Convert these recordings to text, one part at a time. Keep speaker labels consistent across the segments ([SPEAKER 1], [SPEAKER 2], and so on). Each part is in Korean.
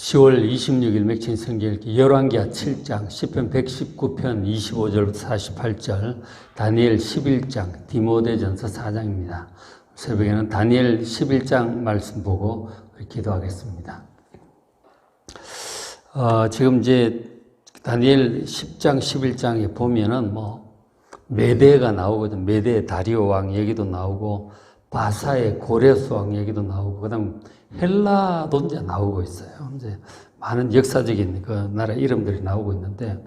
[SPEAKER 1] 10월 26일 맥힌 성경읽기 열왕기하 7장, 시편 119편 25절부터 48절, 다니엘 11장, 디모데전서 4장입니다. 새벽에는 다니엘 11장 말씀 보고 기도하겠습니다. 지금 이제 다니엘 10장, 11장에 보면은 메대가 나오거든. 메대 다리오 왕 얘기도 나오고, 바사의 고레스 왕 얘기도 나오고, 그 다음 헬라도 이제 나오고 있어요. 이제 많은 역사적인 그 나라 이름들이 나오고 있는데,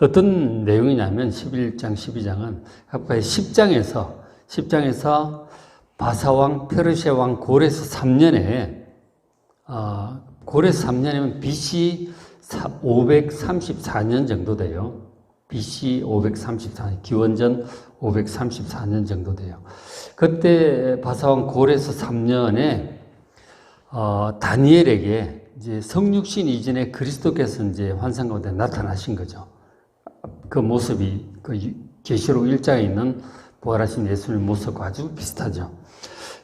[SPEAKER 1] 어떤 내용이냐면 11장, 12장은 각각 10장에서 바사왕, 페르시아 왕 고레스 3년에, 고레스 3년이면 BC 534년 정도 돼요. BC 534년, 기원전 534년 정도 돼요. 그때 바사왕 고레스 3년에 다니엘에게 이제 성육신 이전에 그리스도께서 이제 환상 가운데 나타나신 거죠. 그 모습이 그 계시록 1장에 있는 부활하신 예수님 모습과 아주 비슷하죠.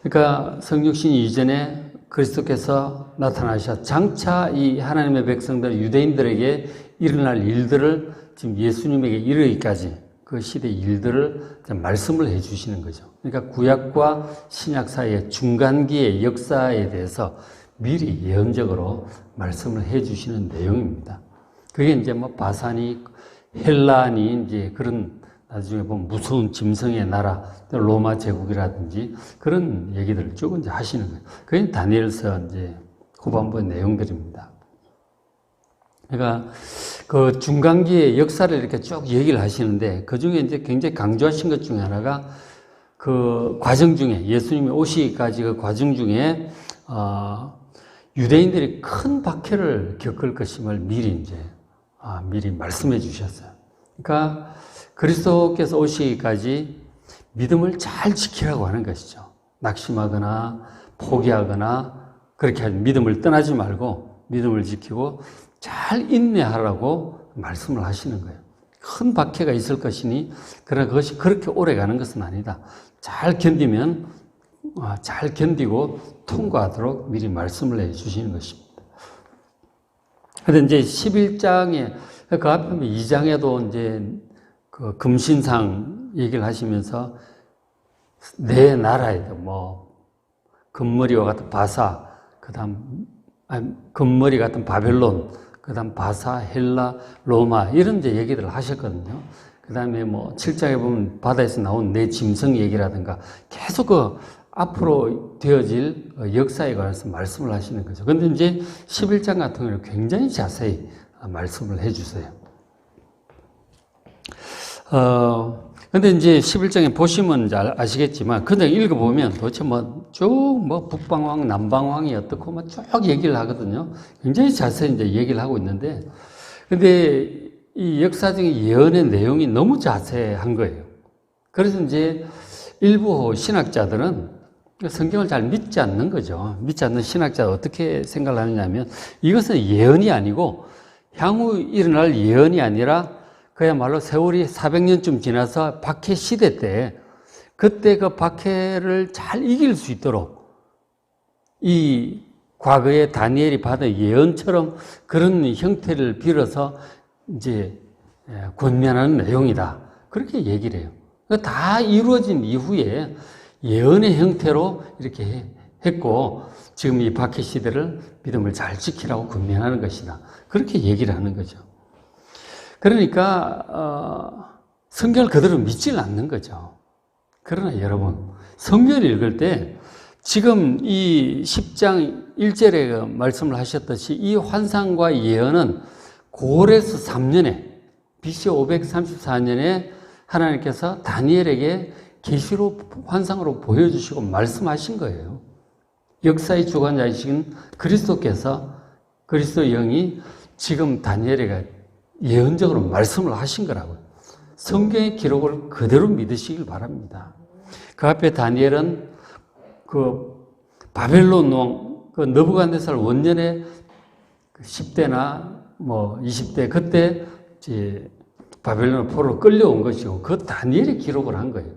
[SPEAKER 1] 그러니까 성육신 이전에 그리스도께서 나타나셔 장차 이 하나님의 백성들 유대인들에게 일어날 일들을 지금 예수님에게 이르기까지 그 시대 일들을 말씀을 해 주시는 거죠. 그러니까 구약과 신약 사이의 중간기의 역사에 대해서 미리 예언적으로 말씀을 해 주시는 내용입니다. 그게 이제 바사니, 헬라니 이제 그런 나중에 보면 무서운 짐승의 나라, 로마 제국이라든지 그런 얘기들을 쭉 이제 하시는 거예요. 그게 다니엘서 이제 후반부의 내용들입니다. 그러니까 그 중간기의 역사를 이렇게 쭉 얘기를 하시는데, 그 중에 이제 굉장히 강조하신 것 중에 하나가 그 과정 중에, 예수님이 오시기까지 그 과정 중에, 유대인들이 큰 박해를 겪을 것임을 미리 말씀해 주셨어요. 그러니까 그리스도께서 오시기까지 믿음을 잘 지키라고 하는 것이죠. 낙심하거나 포기하거나 그렇게 하지, 믿음을 떠나지 말고 믿음을 지키고 잘 인내하라고 말씀을 하시는 거예요. 큰 박해가 있을 것이니, 그러나 그것이 그렇게 오래 가는 것은 아니다. 잘 견디면 잘 견디고 통과하도록 미리 말씀을 해 주시는 것입니다. 그런데 이제 11장에, 그 앞에 2장에도 이제 그 금신상 얘기를 하시면서 내 나라에도 금머리와 같은 바사, 금머리 같은 바벨론, 그 다음 바사, 헬라, 로마, 이런 이제 얘기들을 하셨거든요. 그 다음에 7장에 보면 바다에서 나온 내 짐승 얘기라든가 계속 그 앞으로 되어질 역사에 관해서 말씀을 하시는 거죠. 근데 이제 11장 같은 경우는 굉장히 자세히 말씀을 해 주세요. 근데 이제 11장에 보시면 아시겠지만, 그냥 읽어보면 도대체 북방왕, 남방왕이 어떻고 쭉 얘기를 하거든요. 굉장히 자세히 이제 얘기를 하고 있는데, 근데 이 역사적인 예언의 내용이 너무 자세한 거예요. 그래서 이제 일부 신학자들은 성경을 잘 믿지 않는 거죠. 믿지 않는 신학자가 어떻게 생각을 하느냐면, 이것은 예언이 아니고, 향후 일어날 예언이 아니라 그야말로 세월이 400년쯤 지나서 박해 시대 때, 그때 그 박해를 잘 이길 수 있도록 이 과거에 다니엘이 받은 예언처럼 그런 형태를 빌어서 이제 권면하는 내용이다. 그렇게 얘기를 해요. 다 이루어진 이후에 예언의 형태로 이렇게 했고, 지금 이 박해 시대를 믿음을 잘 지키라고 권면하는 것이다. 그렇게 얘기를 하는 거죠. 그러니까 성경을 그대로 믿지는 않는 거죠. 그러나 여러분, 성경을 읽을 때 지금 이 10장 1절에 말씀을 하셨듯이 이 환상과 예언은 고레스 3년에, BC 534년에 하나님께서 다니엘에게 계시로 환상으로 보여주시고 말씀하신 거예요. 역사의 주관자이신 그리스도께서, 그리스도 영이 지금 다니엘에게 예언적으로 말씀을 하신 거라고요. 성경의 기록을 그대로 믿으시길 바랍니다. 그 앞에 다니엘은 그 바벨론 왕, 그 느부갓네살 원년에 10대나 20대 그때 이제 바벨론 포로로 끌려온 것이고, 그 다니엘이 기록을 한 거예요.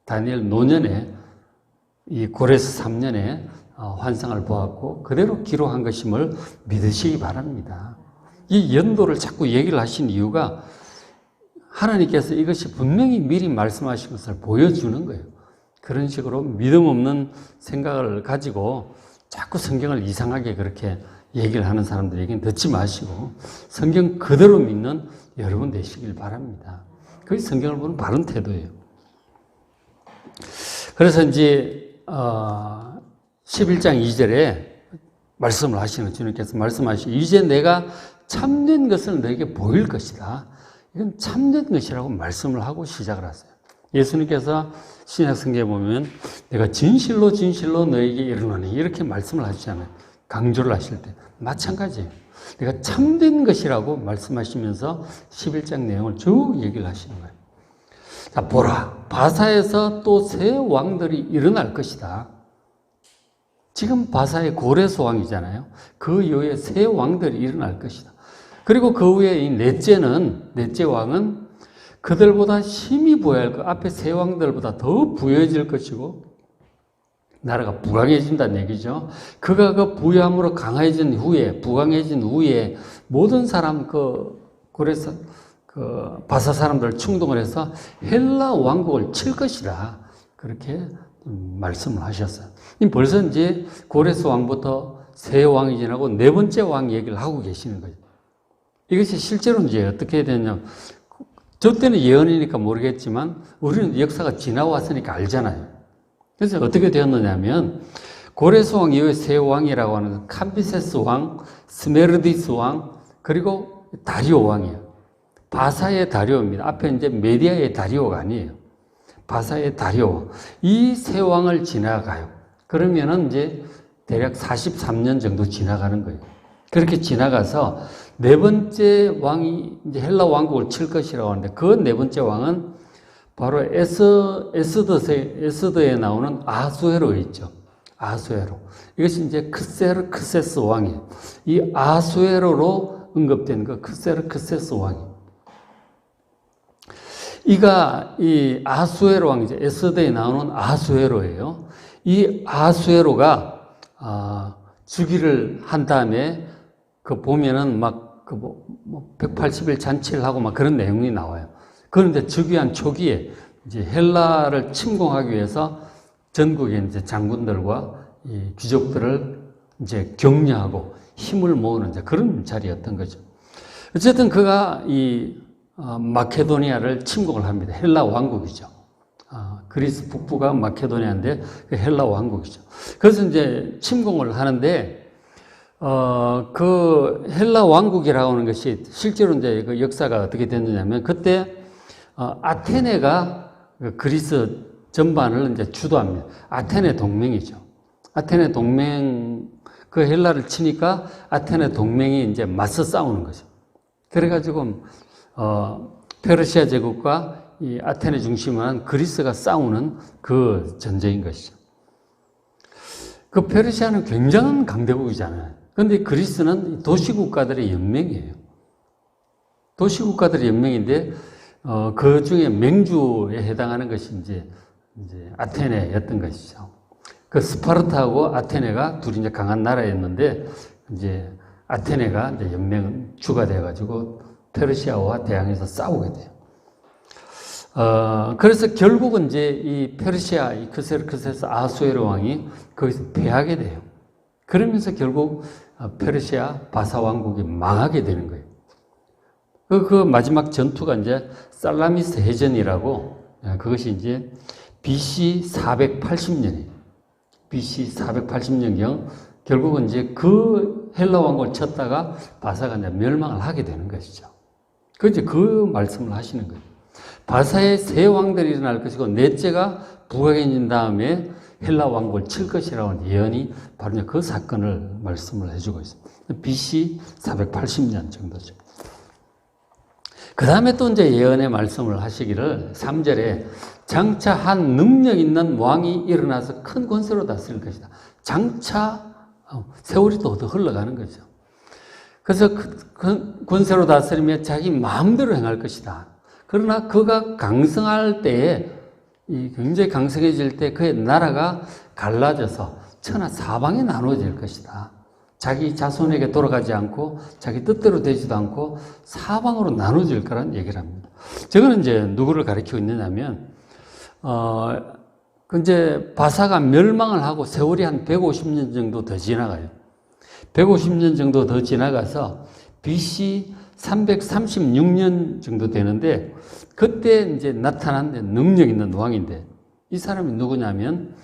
[SPEAKER 1] 다니엘 노년에 이 고레스 3년에 환상을 보았고 그대로 기록한 것임을 믿으시기 바랍니다. 이 연도를 자꾸 얘기를 하신 이유가 하나님께서 이것이 분명히 미리 말씀하신 것을 보여주는 거예요. 그런 식으로 믿음 없는 생각을 가지고 자꾸 성경을 이상하게 그렇게 얘기를 하는 사람들에게는 듣지 마시고 성경 그대로 믿는 여러분 되시길 바랍니다. 그게 성경을 보는 바른 태도예요. 그래서 이제 11장 2절에 말씀을 하시는 주님께서 말씀하시고 이제 내가 참된 것을 너에게 보일 것이다. 이건 참된 것이라고 말씀을 하고 시작을 하세요. 예수님께서 신약 성경에 보면 내가 진실로 진실로 너에게 이르노니 이렇게 말씀을 하시잖아요. 강조를 하실 때 마찬가지예요. 내가 참된 것이라고 말씀하시면서 11장 내용을 쭉 얘기를 하시는 거예요. 자, 보라, 바사에서 또 새 왕들이 일어날 것이다. 지금 바사의 고레스 왕이잖아요. 그 이후에 새 왕들이 일어날 것이다. 그리고 그 후에 이 넷째 왕은 그들보다 힘이 부여할 것, 앞에 세 왕들보다 더 부여해질 것이고 나라가 부강해진다는 얘기죠. 그가 그 부유함으로 강해진 후에, 부강해진 후에 모든 사람 그래서 바사 사람들 충동을 해서 헬라 왕국을 칠 것이다. 그렇게 말씀을 하셨어요. 벌써 이제 고레스 왕부터 세 왕이 지나고 네 번째 왕 얘기를 하고 계시는 거죠. 이것이 실제로 이제 어떻게 되냐. 저 때는 예언이니까 모르겠지만 우리는 역사가 지나왔으니까 알잖아요. 그래서 어떻게 되었느냐 하면 고레스 왕 이후에 세 왕이라고 하는 건 캄비세스 왕, 스메르디스 왕, 그리고 다리오 왕이에요. 바사의 다리오입니다. 앞에 이제 메디아의 다리오가 아니에요. 바사의 다리오. 이 세 왕을 지나가요. 그러면은 이제 대략 43년 정도 지나가는 거예요. 그렇게 지나가서 네 번째 왕이 이제 헬라 왕국을 칠 것이라고 하는데 그 네 번째 왕은 바로 에스더에 나오는 아수에로 있죠. 아수에로. 이것이 이제 크세르크세스 왕이에요. 이 아수에로로 언급된 그 크세르크세스 왕이에요. 이 아수에로 왕이죠. 에스더에 나오는 아수에로예요. 이 아수에로가 즉위를 한 다음에 보면은 180일 잔치를 하고 그런 내용이 나와요. 그런데 즉위한 초기에 이제 헬라를 침공하기 위해서 전국의 이제 장군들과 이 귀족들을 이제 격려하고 힘을 모으는 이제 그런 자리였던 거죠. 어쨌든 그가 이 마케도니아를 침공을 합니다. 헬라 왕국이죠. 그리스 북부가 마케도니아인데 그 헬라 왕국이죠. 그래서 이제 침공을 하는데 그 헬라 왕국이라고 하는 것이 실제로 이제 그 역사가 어떻게 됐느냐면 그때 아테네가 그리스 전반을 이제 주도합니다. 아테네 동맹이죠. 아테네 동맹 그 헬라를 치니까 아테네 동맹이 이제 맞서 싸우는 거죠. 그래가지고 페르시아 제국과 이 아테네 중심으로 한 그리스가 싸우는 그 전쟁인 것이죠. 그 페르시아는 굉장한 강대국이잖아요. 그런데 그리스는 도시국가들의 연맹이에요. 도시국가들의 연맹인데 그 중에 맹주에 해당하는 것이 이제 아테네였던 것이죠. 그 스파르타하고 아테네가 둘이 이제 강한 나라였는데 이제 아테네가 이제 연맹주가 돼가지고 페르시아와 대항해서 싸우게 돼요. 그래서 결국은 이제 이 페르시아, 이 크세르크세스 아수에로 왕이 거기서 패하게 돼요. 그러면서 결국 페르시아 바사 왕국이 망하게 되는 거예요. 그 마지막 전투가 이제 살라미스 해전이라고 그것이 이제 BC 480년이에요. BC 480년경 결국은 이제 그 헬라 왕국을 쳤다가 바사가 이제 멸망을 하게 되는 것이죠. 그 말씀을 하시는 거예요. 바사의 세 왕들이 일어날 것이고 넷째가 부강해진 다음에 헬라 왕국을 칠 것이라고 하는 예언이 바로 그 사건을 말씀을 해주고 있습니다. BC 480년 정도죠. 그 다음에 또 이제 예언의 말씀을 하시기를 3절에 장차 한 능력 있는 왕이 일어나서 큰 권세로 다스릴 것이다. 장차 세월이 또 흘러가는 거죠. 그래서 그 권세로 다스리며 자기 마음대로 행할 것이다. 그러나 그가 강성할 때에 굉장히 강성해질 때 그의 나라가 갈라져서 천하 사방에 나누어질 것이다. 자기 자손에게 돌아가지 않고 자기 뜻대로 되지도 않고 사방으로 나눠질 거란 얘기를 합니다. 저거는 이제 누구를 가리키고 있느냐면 이제 바사가 멸망을 하고 세월이 한 150년 정도 더 지나가요. 150년 정도 더 지나가서 BC 336년 정도 되는데 그때 이제 나타난 능력 있는 왕인데 이 사람이 누구냐면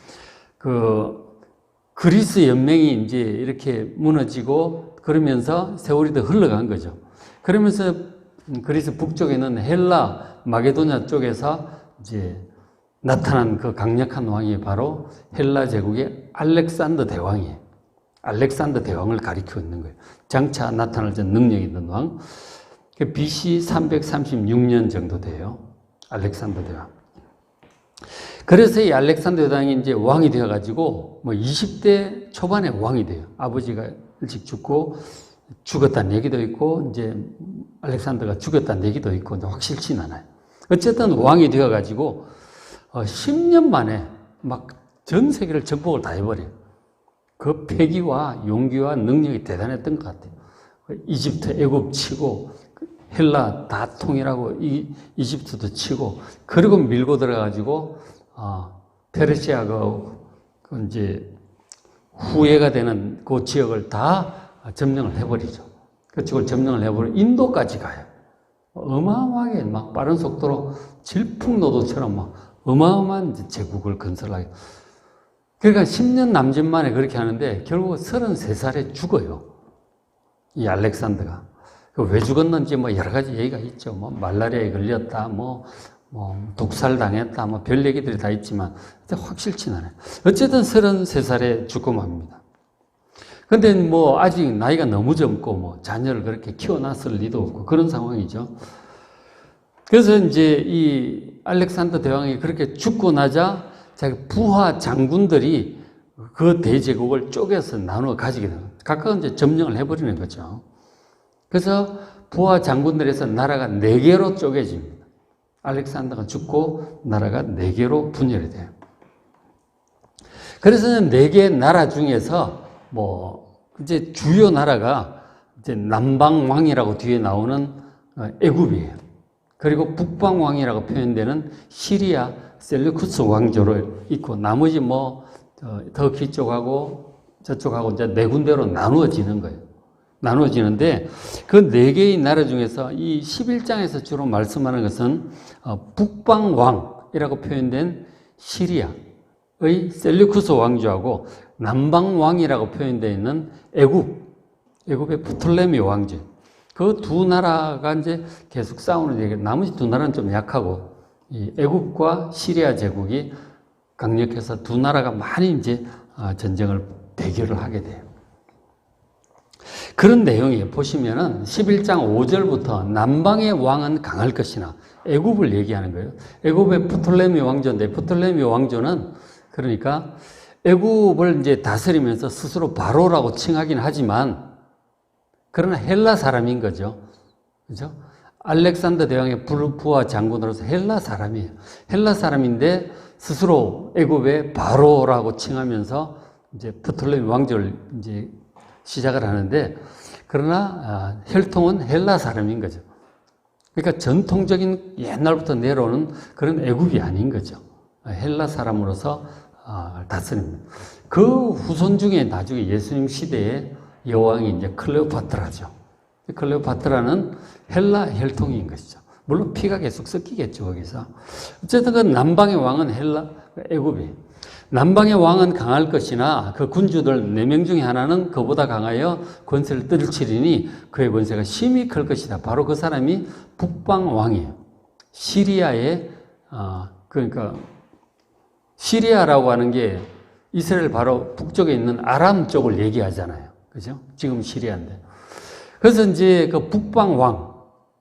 [SPEAKER 1] 그리스 연맹이 이제 이렇게 무너지고 그러면서 세월이 더 흘러간 거죠. 그러면서 그리스 북쪽에 있는 헬라 마게도냐 쪽에서 이제 나타난 그 강력한 왕이 바로 헬라 제국의 알렉산더 대왕이에요. 알렉산더 대왕을 가리키고 있는 거예요. 장차 나타날 능력 있는 왕. BC 336년 정도 돼요. 알렉산더 대왕. 그래서 이 알렉산더 대왕이 이제 왕이 되어가지고 20대 초반에 왕이 돼요. 아버지가 일찍 죽었다는 얘기도 있고, 이제 알렉산더가 죽였다는 얘기도 있고, 확실치는 않아요. 어쨌든 왕이 되어가지고 10년 만에 막 전 세계를 정복을 다 해버려요. 그 패기와 용기와 능력이 대단했던 것 같아요. 이집트, 애굽 치고 헬라 다 통일하고 이집트도 치고 그리고 밀고 들어가가지고 페르시아 그 이제 후예가 되는 그 지역을 다 점령을 해버리죠. 그 지역을 점령을 해버리고 인도까지 가요. 어마어마하게 막 빠른 속도로 질풍노도처럼 막 어마어마한 제국을 건설하게. 그러니까 10년 남짓 만에 그렇게 하는데 결국 33살에 죽어요. 이 알렉산더가. 왜 죽었는지 여러 가지 얘기가 있죠. 말라리아에 걸렸다, 독살 당했다, 별 얘기들이 다 있지만 확실치는 않아요. 어쨌든 33살에 죽고 맙니다. 근데 아직 나이가 너무 젊고 자녀를 그렇게 키워놨을 리도 없고 그런 상황이죠. 그래서 이제 이 알렉산더 대왕이 그렇게 죽고 나자 자기 부하 장군들이 그 대제국을 쪼개서 나누어 가지게 됩니다. 각각 이제 점령을 해버리는 거죠. 그래서 부하 장군들에서 나라가 4개로 쪼개집니다. 알렉산더가 죽고 나라가 4개로 분열이 돼요. 그래서 4개 나라 중에서 이제 주요 나라가 이제 남방왕이라고 뒤에 나오는 애굽이에요. 그리고 북방왕이라고 표현되는 시리아 셀루쿠스 왕조를 있고 나머지 터키 쪽하고 저쪽하고 이제 4군데로 나누어지는 거예요. 나누어지는데 그 4개의 나라 중에서 이 11장에서 주로 말씀하는 것은 북방왕이라고 표현된 시리아의 셀루쿠스 왕조하고 남방왕이라고 표현되어 있는 애굽의 프톨레미 왕조. 그 두 나라가 이제 계속 싸우는 얘기. 나머지 2 나라는 좀 약하고 이 애굽과 시리아 제국이 강력해서 2 나라가 많이 이제 전쟁을 대결을 하게 돼요. 그런 내용이 보시면은 11장 5절부터 남방의 왕은 강할 것이나 애굽을 얘기하는 거예요. 애굽의 프톨레미 왕조인데 프톨레미 왕조는 그러니까 애굽을 이제 다스리면서 스스로 바로라고 칭하긴 하지만 그러나 헬라 사람인 거죠. 그죠? 알렉산더 대왕의 부하 장군으로서 헬라 사람이에요. 헬라 사람인데 스스로 애굽의 바로라고 칭하면서 이제 프톨레미 왕조를 이제 시작을 하는데 그러나 혈통은 헬라 사람인 거죠. 그러니까 전통적인 옛날부터 내려오는 그런 애굽이 아닌 거죠. 헬라 사람으로서 다스립니다. 그 후손 중에 나중에 예수님 시대에 여왕이 이제 클레오파트라죠. 클레오파트라는 헬라 혈통인 것이죠. 물론 피가 계속 섞이겠죠, 거기서. 어쨌든 그 남방의 왕은 애굽이에요. 남방의 왕은 강할 것이나 그 군주들 4명 중에 하나는 그보다 강하여 권세를 떨치리니 그의 권세가 심히 클 것이다. 바로 그 사람이 북방 왕이에요. 시리아의 그러니까 시리아라고 하는 게 이스라엘 바로 북쪽에 있는 아람 쪽을 얘기하잖아요. 그죠? 지금 시리아인데. 그래서 이제 그 북방 왕,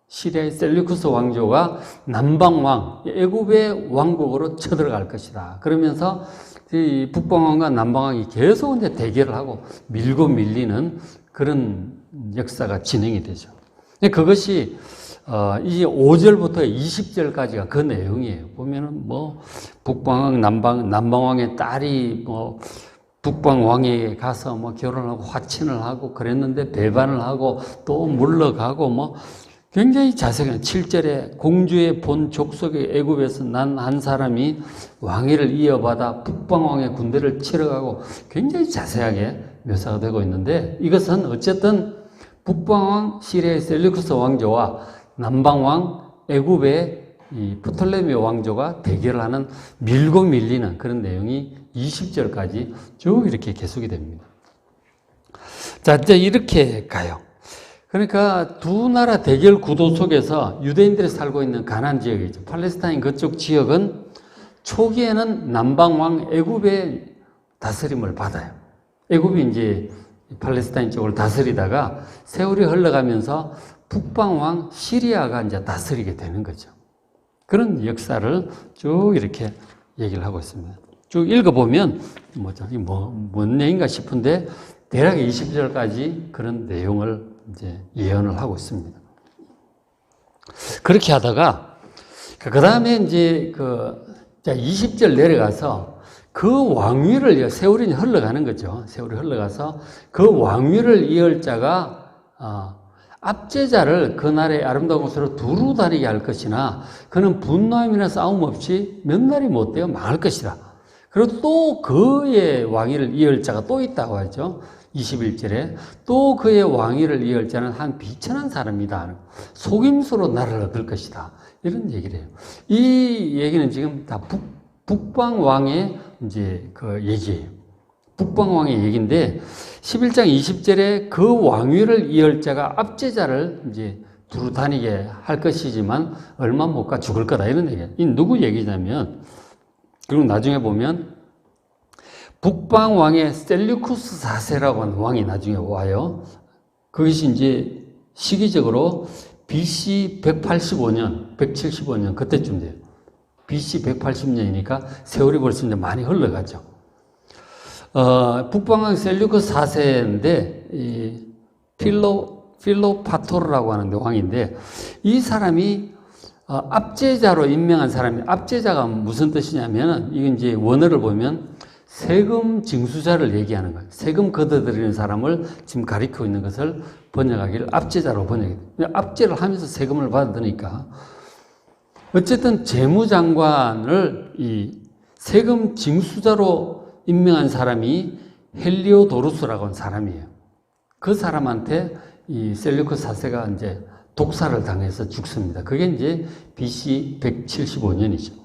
[SPEAKER 1] 시리아의 셀루쿠스 왕조가 남방 왕, 애굽의 왕국으로 쳐들어갈 것이다. 그러면서 이 북방 왕과 남방 왕이 계속 이제 대결을 하고 밀고 밀리는 그런 역사가 진행이 되죠. 그것이 이제 5절부터 20절까지가 그 내용이에요. 보면은 북방 왕, 남방 왕의 딸이 북방 왕에게 가서 뭐 결혼하고 화친을 하고 그랬는데 배반을 하고 또 물러가고 뭐 굉장히 자세하게 7절에 공주의 본 족속의 애굽에서 난 한 사람이 왕위를 이어받아 북방 왕의 군대를 치러가고 굉장히 자세하게 묘사가 되고 있는데 이것은 어쨌든 북방 왕 시리아의 셀루쿠스 왕조와 남방 왕 애굽의 이 프톨레미 왕조가 대결하는 밀고 밀리는 그런 내용이 20절까지 쭉 이렇게 계속이 됩니다. 자, 이제 이렇게 가요. 그러니까 두 나라 대결 구도 속에서 유대인들이 살고 있는 가나안 지역이죠. 팔레스타인 그쪽 지역은 초기에는 남방 왕 애굽의 다스림을 받아요. 애굽이 이제 팔레스타인 쪽을 다스리다가 세월이 흘러가면서 북방 왕 시리아가 이제 다스리게 되는 거죠. 그런 역사를 쭉 이렇게 얘기를 하고 있습니다. 쭉 읽어보면 뭔 얘기인가 싶은데 대략 20절까지 그런 내용을 이제 예언을 하고 있습니다. 그렇게 하다가 그 다음에 이제 20절 내려가서 그 왕위를 세월이 흘러가는 거죠. 세월이 흘러가서 그 왕위를 이을 자가 압제자를 그 나라의 아름다운 곳으로 두루 다니게 할 것이나 그는 분노함이나 싸움 없이 몇 날이 못되어 망할 것이다. 그리고 또 그의 왕위를 이을 자가 또 있다고 하죠. 21절에 또 그의 왕위를 이을 자는 한 비천한 사람이다. 속임수로 나라를 얻을 것이다. 이런 얘기를 해요. 이 얘기는 지금 다 북방 왕의 이제 그 얘기예요. 북방 왕의 얘기인데 11장 20절에 그 왕위를 이을 자가 압제자를 이제 두루 다니게 할 것이지만 얼마 못 가 죽을 거다 이런 얘기예요. 이 누구 얘기냐면 그리고 나중에 보면 북방 왕의 셀류쿠스 4세라고 하는 왕이 나중에 와요. 그것이 이제 시기적으로 BC 185년, 175년 그때쯤 돼요. BC 180년이니까 세월이 벌써 이제 많이 흘러가죠. 북방 왕 셀류쿠스 4세인데 이 필로파토르라고 하는 왕인데 이 사람이 압제자로 임명한 사람이 압제자가 무슨 뜻이냐면은 이건 이제 원어를 보면 세금 징수자를 얘기하는 거예요. 세금 걷어들이는 사람을 지금 가리키고 있는 것을 번역하기를 압제자로 번역해요. 압제를 하면서 세금을 받으니까 어쨌든 재무장관을 이 세금 징수자로 임명한 사람이 헬리오도루스라고 하는 사람이에요. 그 사람한테 이 셀류쿠스 4세가 이제 독사를 당해서 죽습니다. 그게 이제 BC 175년이죠.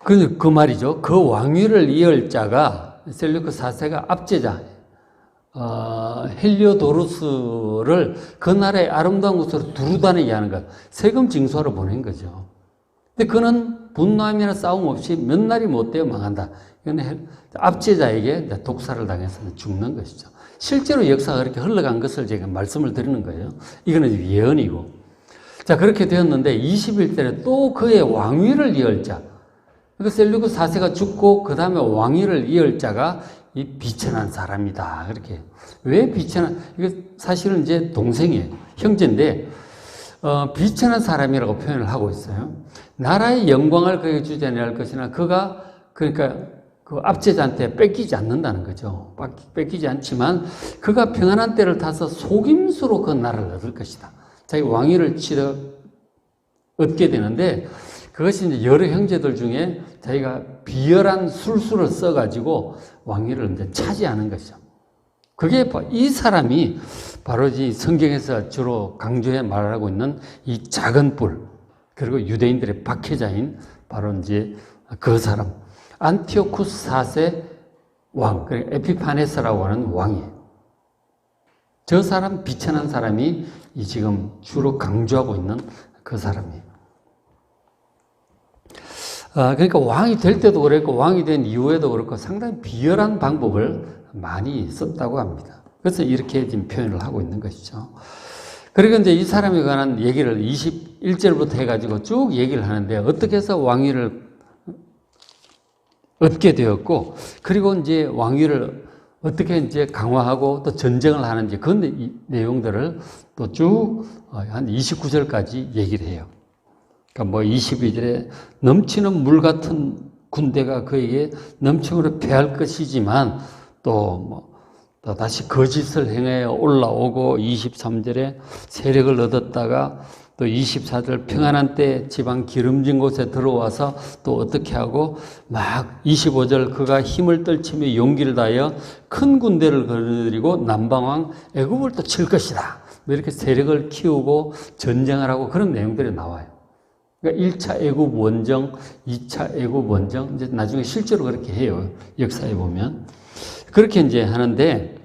[SPEAKER 1] 그 말이죠. 그 왕위를 이을 자가 셀류쿠스 4세가 압제자 헬리오도루스를 그 나라의 아름다운 곳으로 두루 다니게 하는 것, 세금 징수하러 보낸 거죠. 근데 그는 분노함이나 싸움 없이 몇 날이 못 되어 망한다. 이건 압제자에게 독사를 당해서 죽는 것이죠. 실제로 역사가 그렇게 흘러간 것을 제가 말씀을 드리는 거예요. 이거는 예언이고. 자, 그렇게 되었는데 21절에 또 그의 왕위를 이을 자. 그러니까 셀류쿠스 4세가 죽고 그 다음에 왕위를 이을 자가 이 비천한 사람이다. 그렇게. 왜 비천한, 이거 사실은 이제 동생이에요. 형제인데, 비천한 사람이라고 표현을 하고 있어요. 나라의 영광을 그에게 주지 아니할 것이나 그가, 그러니까 그 압제자한테 뺏기지 않는다는 거죠. 뺏기지 않지만 그가 평안한 때를 타서 속임수로 그 나라를 얻을 것이다. 자기 왕위를 얻게 되는데 그것이 이제 여러 형제들 중에 자기가 비열한 술수를 써가지고 왕위를 이제 차지하는 것이죠. 그게 이 사람이 바로 이 성경에서 주로 강조해 말하고 있는 이 작은 뿔, 그리고 유대인들의 박해자인 바로 이제 그 사람, 안티오쿠스 4세 왕, 그러니까 에피파네스라고 하는 왕이에요. 저 사람, 비천한 사람이 이 지금 주로 강조하고 있는 그 사람이에요. 그러니까 왕이 될 때도 그랬고 왕이 된 이후에도 그렇고 상당히 비열한 방법을 많이 썼다고 합니다. 그래서 이렇게 지금 표현을 하고 있는 것이죠. 그리고 이제 이 사람에 관한 얘기를 21절부터 해가지고 쭉 얘기를 하는데 어떻게 해서 왕위를 얻게 되었고 그리고 이제 왕위를 어떻게 이제 강화하고 또 전쟁을 하는지 그 내용들을 또 쭉 한 29절까지 얘기를 해요. 그러니까 뭐 22절에 넘치는 물 같은 군대가 그에게 넘치도록 패할 것이지만 또 다시 거짓을 행해 올라오고 23절에 세력을 얻었다가 또 24절 평안한 때 지방 기름진 곳에 들어와서 또 어떻게 하고 막 25절 그가 힘을 떨치며 용기를 다하여 큰 군대를 거느리고 남방왕 애굽을 또 칠 것이다. 이렇게 세력을 키우고 전쟁을 하고 그런 내용들이 나와요. 그러니까 1차 애굽 원정, 2차 애굽 원정, 이제 나중에 실제로 그렇게 해요. 역사에 보면. 그렇게 이제 하는데,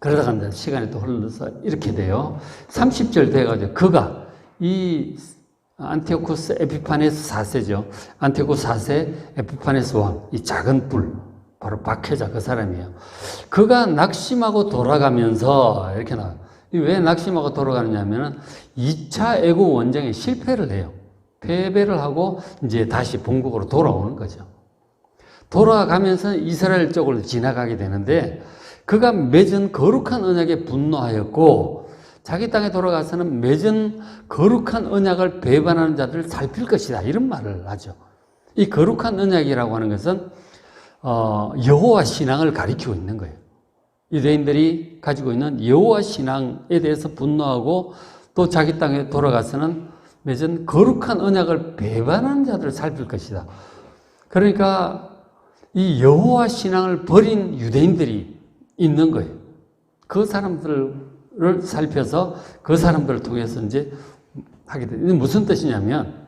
[SPEAKER 1] 그러다가 이제 시간이 또 흘러서 이렇게 돼요. 30절 돼가지고 그가 이 안티오코스 에피파네스 4세죠. 안티오코스 4세 에피파네스 왕, 이 작은 뿔, 바로 박해자 그 사람이에요. 그가 낙심하고 돌아가면서 이렇게 나와요. 왜 낙심하고 돌아가느냐 하면은 2차 애국 원정에 실패를 해요. 패배를 하고 이제 다시 본국으로 돌아오는 거죠. 돌아가면서 이스라엘 쪽으로 지나가게 되는데 그가 맺은 거룩한 언약에 분노하였고 자기 땅에 돌아가서는 맺은 거룩한 언약을 배반하는 자들을 살필 것이다. 이런 말을 하죠. 이 거룩한 언약이라고 하는 것은 여호와 신앙을 가리키고 있는 거예요. 유대인들이 가지고 있는 여호와 신앙에 대해서 분노하고 또 자기 땅에 돌아가서는 맺은 거룩한 언약을 배반하는 자들을 살필 것이다. 그러니까 이 여호와 신앙을 버린 유대인들이 있는 거예요. 그 사람들을 살펴서 그 사람들을 통해서 이제 하게 돼요. 무슨 뜻이냐면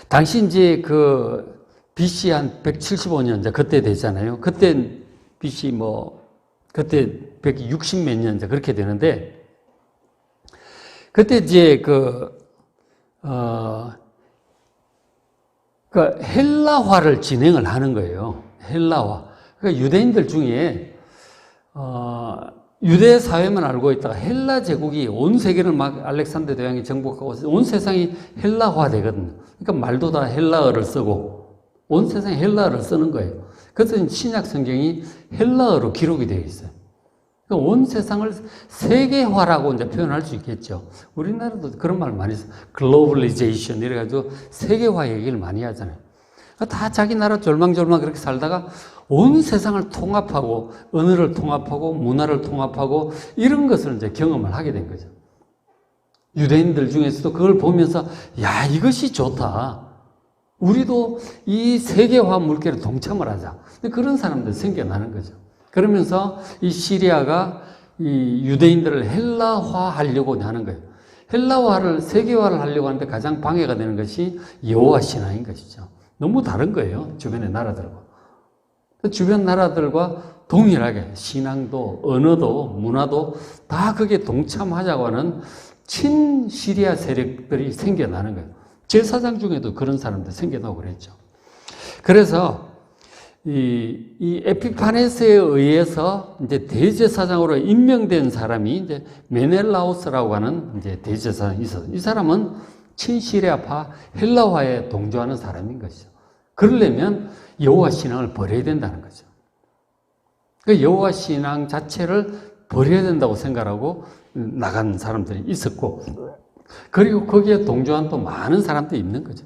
[SPEAKER 1] 당시 이제 그 BC 한 175년 이제 그때 되잖아요. 그때 BC 그때 160 몇 년 그렇게 되는데 그때 이제 헬라화를 진행을 하는 거예요. 헬라화. 그러니까 유대인들 중에 유대 사회만 알고 있다가 헬라 제국이 온 세계를 막 알렉산더 대왕이 정복하고 온 세상이 헬라화 되거든요. 그러니까 말도 다 헬라어를 쓰고 온 세상에 헬라어를 쓰는 거예요. 그래서 신약 성경이 헬라어로 기록이 되어 있어요. 그러니까 온 세상을 세계화라고 이제 표현할 수 있겠죠. 우리나라도 그런 말 많이 써요. 글로벌리제이션 이래가지고 세계화 얘기를 많이 하잖아요. 다 자기 나라 졸망졸망 그렇게 살다가 온 세상을 통합하고 언어를 통합하고 문화를 통합하고 이런 것을 이제 경험을 하게 된 거죠. 유대인들 중에서도 그걸 보면서 야, 이것이 좋다. 우리도 이 세계화 물결에 동참을 하자. 그런 사람들 생겨나는 거죠. 그러면서 이 시리아가 이 유대인들을 헬라화 하려고 하는 거예요. 헬라화를, 세계화를 하려고 하는데 가장 방해가 되는 것이 여호와 신앙인 것이죠. 너무 다른 거예요. 주변의 나라들과. 주변 나라들과 동일하게 신앙도, 언어도, 문화도 다 거기에 동참하자고 하는 친시리아 세력들이 생겨나는 거예요. 제사장 중에도 그런 사람들 생겨나고 그랬죠. 그래서 이 에피파네스에 의해서 이제 대제사장으로 임명된 사람이 이제 메넬라우스라고 하는 이제 대제사장이 있어요. 이 사람은 친시리아파 헬라화에 동조하는 사람인 것이죠. 그러려면 여호와 신앙을 버려야 된다는 거죠. 그 여호와 신앙 자체를 버려야 된다고 생각하고 나간 사람들이 있었고, 그리고 거기에 동조한 또 많은 사람들이 있는 거죠.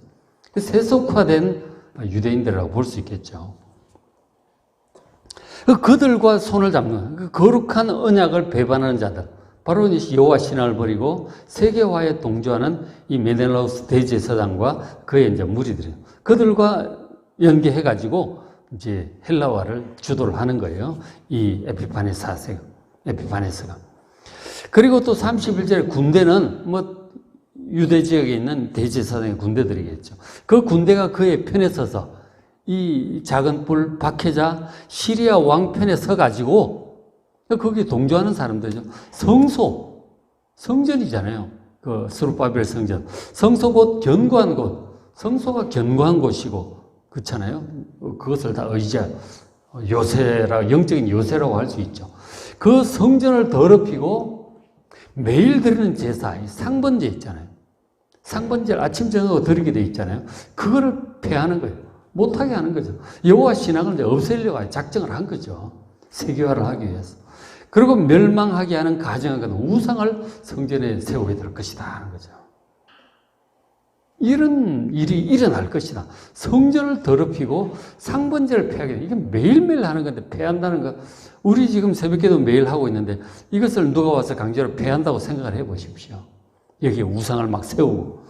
[SPEAKER 1] 세속화된 유대인들이라고 볼 수 있겠죠. 그들과 손을 잡는 그 거룩한 언약을 배반하는 자들, 바로 여호와 신앙을 버리고 세계화에 동조하는 이 메넬라우스 대제사장과 그의 이제 무리들이에요. 그들과 연계해가지고 이제 헬라화를 주도를 하는 거예요. 이 에피파네스가. 그리고 또 31절에 군대는 유대 지역에 있는 대제사장의 군대들이겠죠. 그 군대가 그의 편에 서서 이 작은 뿔 박해자 시리아 왕 편에 서가지고 거기에 동조하는 사람들이죠. 성전이잖아요. 그 스룹바벨 성전. 성소 곧 견고한 곳. 성소가 견고한 곳이고 그렇잖아요. 그것을 다 요새라, 영적인 요새라고 할 수 있죠. 그 성전을 더럽히고 매일 드리는 제사, 상번제 있잖아요. 상번제를 아침 저녁으로 드리게 돼 있잖아요. 그거를 폐하는 거예요. 못하게 하는 거죠. 여호와 신앙을 이제 없애려고 작정을 한 거죠. 세계화를 하기 위해서. 그리고 멸망하게 하는 가정하거든 우상을 성전에 세우게 될 것이다 하는 거죠. 이런 일이 일어날 것이다. 성전을 더럽히고 상번제를 폐하게 돼. 이게 매일매일 하는 건데 폐한다는 거. 우리 지금 새벽기도 매일 하고 있는데 이것을 누가 와서 강제로 폐한다고 생각을 해 보십시오. 여기에 우상을 막 세우고.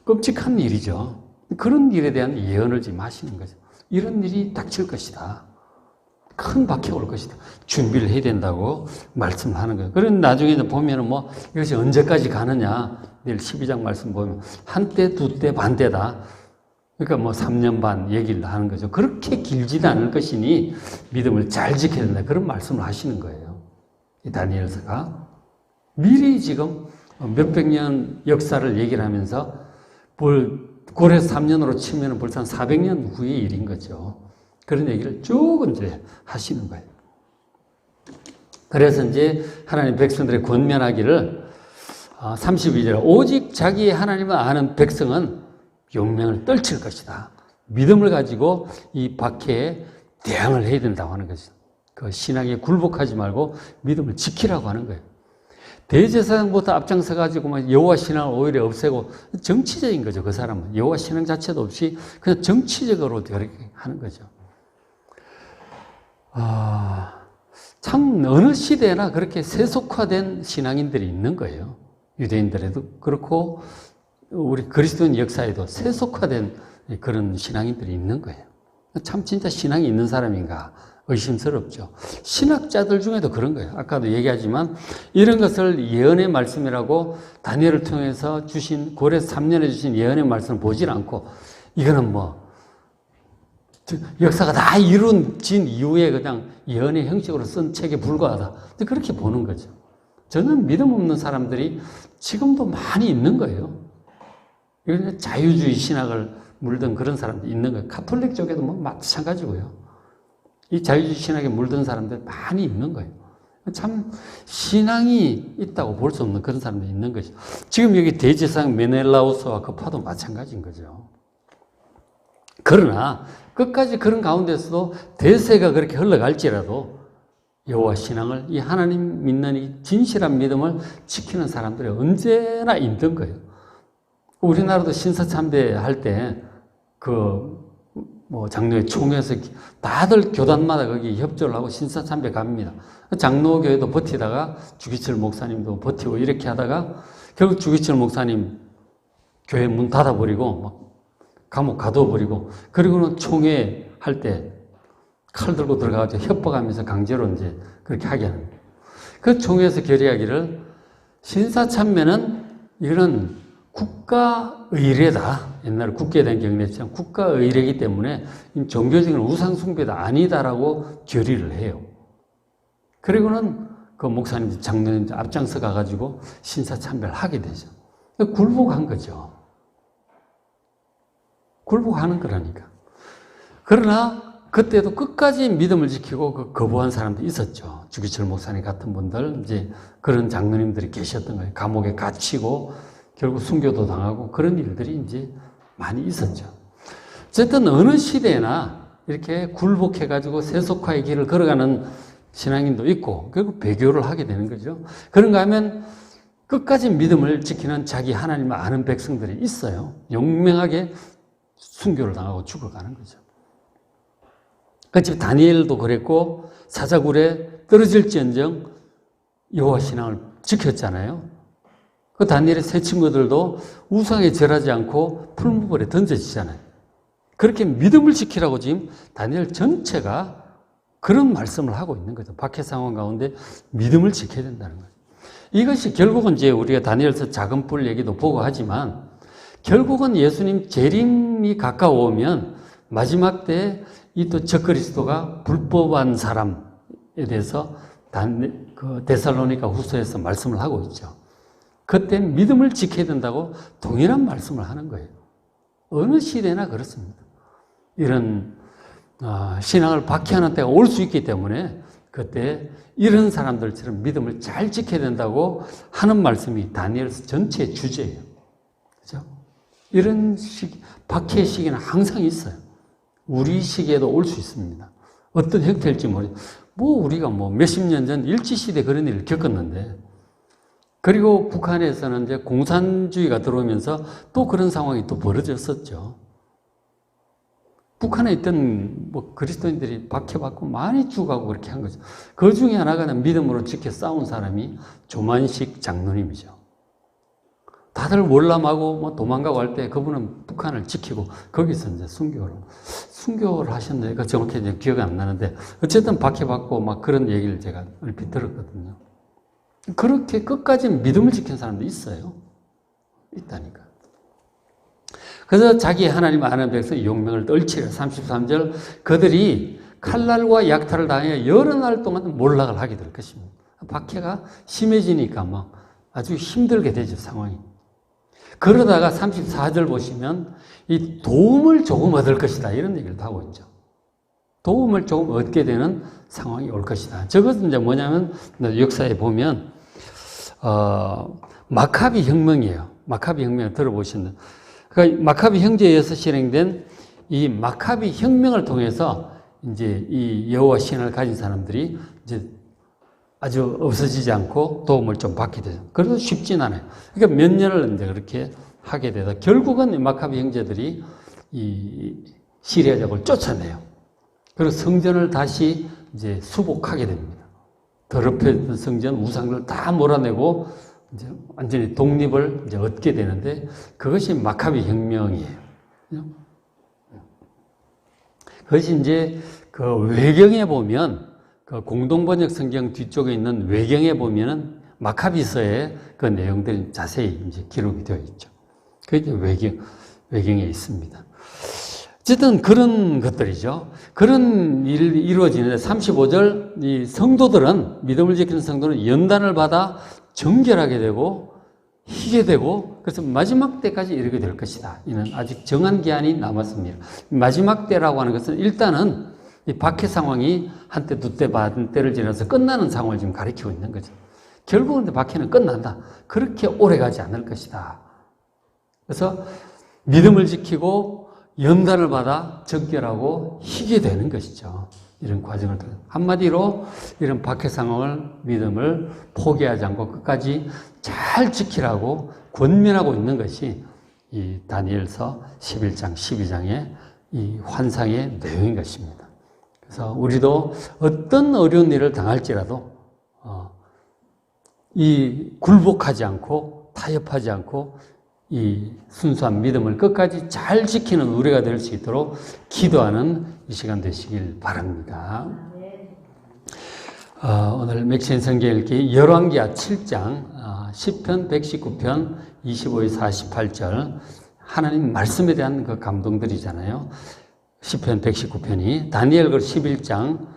[SPEAKER 1] 끔찍한 일이죠. 그런 일에 대한 예언을 지금 하시는 거죠. 이런 일이 닥칠 것이다. 큰 박해가 올 것이다. 준비를 해야 된다고 말씀을 하는 거예요. 그런 나중에 보면은 뭐 이것이 언제까지 가느냐. 내일 12장 말씀 보면 한때, 두때, 반때다. 그러니까 뭐 3년 반 얘기를 하는 거죠. 그렇게 길지는 않을 것이니 믿음을 잘 지켜야 된다. 그런 말씀을 하시는 거예요. 이 다니엘서가. 미리 지금 몇백 년 역사를 얘기를 하면서 고레 3년으로 치면 벌써 한 400년 후의 일인 거죠. 그런 얘기를 쭉 이제 하시는 거예요. 그래서 이제 하나님 백성들의 권면하기를 32절 오직 자기의 하나님을 아는 백성은 용맹을 떨칠 것이다. 믿음을 가지고 이 박해에 대항을 해야 된다고 하는 것이죠. 그 신앙에 굴복하지 말고 믿음을 지키라고 하는 거예요. 대제사장부터 앞장서 가지고 여호와 신앙을 오히려 없애고 정치적인 거죠. 그 사람은 여호와 신앙 자체도 없이 그냥 정치적으로 그렇게 하는 거죠. 참 어느 시대나 그렇게 세속화된 신앙인들이 있는 거예요. 유대인들에도 그렇고 우리 그리스도인 역사에도 세속화된 그런 신앙인들이 있는 거예요. 참 진짜 신앙이 있는 사람인가 의심스럽죠. 신학자들 중에도 그런 거예요. 아까도 얘기하지만 이런 것을 예언의 말씀이라고 다니엘을 통해서 주신 고레 3년에 주신 예언의 말씀을 보질 않고 이거는 뭐 역사가 다 이루어진 이후에 그냥 예언의 형식으로 쓴 책에 불과하다. 그렇게 보는 거죠. 저는 믿음 없는 사람들이 지금도 많이 있는 거예요. 이런 자유주의 신학을 물든 그런 사람들이 있는 거예요. 가톨릭 쪽에도 뭐 마찬가지고요. 이 자유주의 신학에 물든 사람들 많이 있는 거예요. 참 신앙이 있다고 볼 수 없는 그런 사람들이 있는 거죠. 지금 여기 대제사장 메넬라우스와 급파도 마찬가지인 거죠. 그러나 끝까지 그런 가운데서도 대세가 그렇게 흘러갈지라도 여호와 신앙을 이 하나님 믿는 이 진실한 믿음을 지키는 사람들이 언제나 있는 거예요. 우리나라도 신사참배 할 때 장로회 총회에서 다들 교단마다 거기 협조를 하고 신사참배 갑니다. 장로교회도 버티다가 주기철 목사님도 버티고 이렇게 하다가 결국 주기철 목사님 교회 문 닫아버리고 막 감옥 가둬버리고 그리고는 총회 할 때 칼 들고 들어가서 협박하면서 강제로 이제 그렇게 하게 하는 거예요. 그 총회에서 결의하기를 신사참배는 이거는 국가 의례다. 옛날에 국회에 대한 경례처럼 국가 의례이기 때문에 종교적인 우상 숭배도 아니다라고 결의를 해요. 그리고는 그 목사님, 장로님 앞장서 가가지고 신사참배를 하게 되죠. 굴복한 거죠. 굴복하는 거라니까. 그러나 그때도 끝까지 믿음을 지키고 거부한 사람도 있었죠. 주기철 목사님 같은 분들, 이제 그런 장로님들이 계셨던 거예요. 감옥에 갇히고 결국 순교도 당하고 그런 일들이 이제 많이 있었죠. 어쨌든 어느 시대나 이렇게 굴복해가지고 세속화의 길을 걸어가는 신앙인도 있고 결국 배교를 하게 되는 거죠. 그런가 하면 끝까지 믿음을 지키는 자기 하나님을 아는 백성들이 있어요. 용맹하게 순교를 당하고 죽어가는 거죠. 그렇지 다니엘도 그랬고 사자굴에 떨어질지언정 여호와 신앙을 지켰잖아요. 그 다니엘의 세 친구들도 우상에 절하지 않고 풀무불에 던져지잖아요. 그렇게 믿음을 지키라고 지금 다니엘 전체가 그런 말씀을 하고 있는 거죠. 박해 상황 가운데 믿음을 지켜야 된다는 거죠. 이것이 결국은 이제 우리가 다니엘서 작은 뿔 얘기도 보고 하지만 결국은 예수님 재림이 가까워오면 마지막 때 이 또 적그리스도가 불법한 사람에 대해서 데살로니가 후서에서 말씀을 하고 있죠. 그때 믿음을 지켜야 된다고 동일한 말씀을 하는 거예요. 어느 시대나 그렇습니다. 이런 신앙을 박해하는 때가 올 수 있기 때문에 그때 이런 사람들처럼 믿음을 잘 지켜야 된다고 하는 말씀이 다니엘서 전체의 주제예요. 그렇죠? 이런 박해의 시기는 항상 있어요. 우리 시기에도 올 수 있습니다. 어떤 형태일지 모르겠어요. 우리가 몇십 년 전 일제시대 그런 일을 겪었는데 그리고 북한에서는 이제 공산주의가 들어오면서 또 그런 상황이 또 벌어졌었죠. 북한에 있던 그리스도인들이 박해받고 많이 죽어가고 그렇게 한 거죠. 그 중에 하나가 믿음으로 지켜 싸운 사람이 조만식 장로님이죠. 다들 월남하고 도망가고 할 때 그분은 북한을 지키고 거기서 이제 순교를 하셨는데 그 정확히 이제 기억이 안 나는데 어쨌든 박해받고 막 그런 얘기를 제가 얼핏 들었거든요. 그렇게 끝까지 믿음을 지킨 사람도 있어요. 있다니까. 그래서 자기 하나님 아는 백성 용명을 떨치려 33절 그들이 칼날과 약탈을 당해 여러 날 동안 몰락을 하게 될 것입니다. 박해가 심해지니까 막 아주 힘들게 되죠, 상황이. 그러다가 34절 보시면 이 도움을 조금 얻을 것이다 이런 얘기를 하고 있죠. 도움을 조금 얻게 되는 상황이 올 것이다. 저것은 이제 뭐냐면 역사에 보면 마카비 혁명이에요. 마카비 혁명을 들어보시면 그러니까 마카비 형제에 의해서 실행된 이 마카비 혁명을 통해서 이제 이 여호와 신앙을 가진 사람들이 이제 아주 없어지지 않고 도움을 좀 받게 되죠. 그래도 쉽진 않아요. 그러니까 몇 년을 이제 그렇게 하게 되다 결국은 마카비 형제들이 이 시리아 적을 쫓아내요. 그리고 성전을 다시 이제 수복하게 됩니다. 더럽혀진 성전 우상을 다 몰아내고 이제 완전히 독립을 이제 얻게 되는데 그것이 마카비 혁명이에요. 그것이 이제 그 외경에 보면 그 공동번역 성경 뒤쪽에 있는 외경에 보면은 마카비서의 그 내용들이 자세히 이제 기록이 되어 있죠. 그게 외경에 있습니다. 어쨌든 그런 것들이죠. 그런 일이 이루어지는데 35절 이 성도들은 믿음을 지키는 성도는 연단을 받아 정결하게 되고 희게 되고 그래서 마지막 때까지 이르게 될 것이다. 이는 아직 정한 기한이 남았습니다. 마지막 때라고 하는 것은 일단은 이 박해 상황이 한때 두때 반 때를 지나서 끝나는 상황을 지금 가리키고 있는 거죠. 결국은 박해는 끝난다. 그렇게 오래 가지 않을 것이다. 그래서 믿음을 지키고 연단을 받아 정결하고 희게 되는 것이죠. 이런 과정을 통해서. 한마디로 이런 박해 상황을 믿음을 포기하지 않고 끝까지 잘 지키라고 권면하고 있는 것이 이 다니엘서 11장, 12장의 이 환상의 내용인 것입니다. 그래서 우리도 어떤 어려운 일을 당할지라도 이 굴복하지 않고 타협하지 않고 이 순수한 믿음을 끝까지 잘 지키는 우리가 될 수 있도록 기도하는 이 시간 되시길 바랍니다. 오늘 맥신 성경 읽기 열왕기하 7장 10편 119편 25에서 48절 하나님 말씀에 대한 그 감동들이잖아요. 10편 119편이 다니엘 11장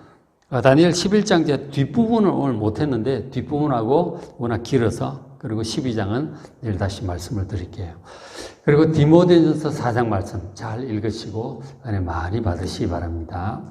[SPEAKER 1] 다니엘 11장 제 뒷부분을 오늘 못했는데 뒷부분하고 워낙 길어서 그리고 12장은 내일 다시 말씀을 드릴게요. 그리고 디모데전서 4장 말씀 잘 읽으시고 은혜 많이 받으시기 바랍니다.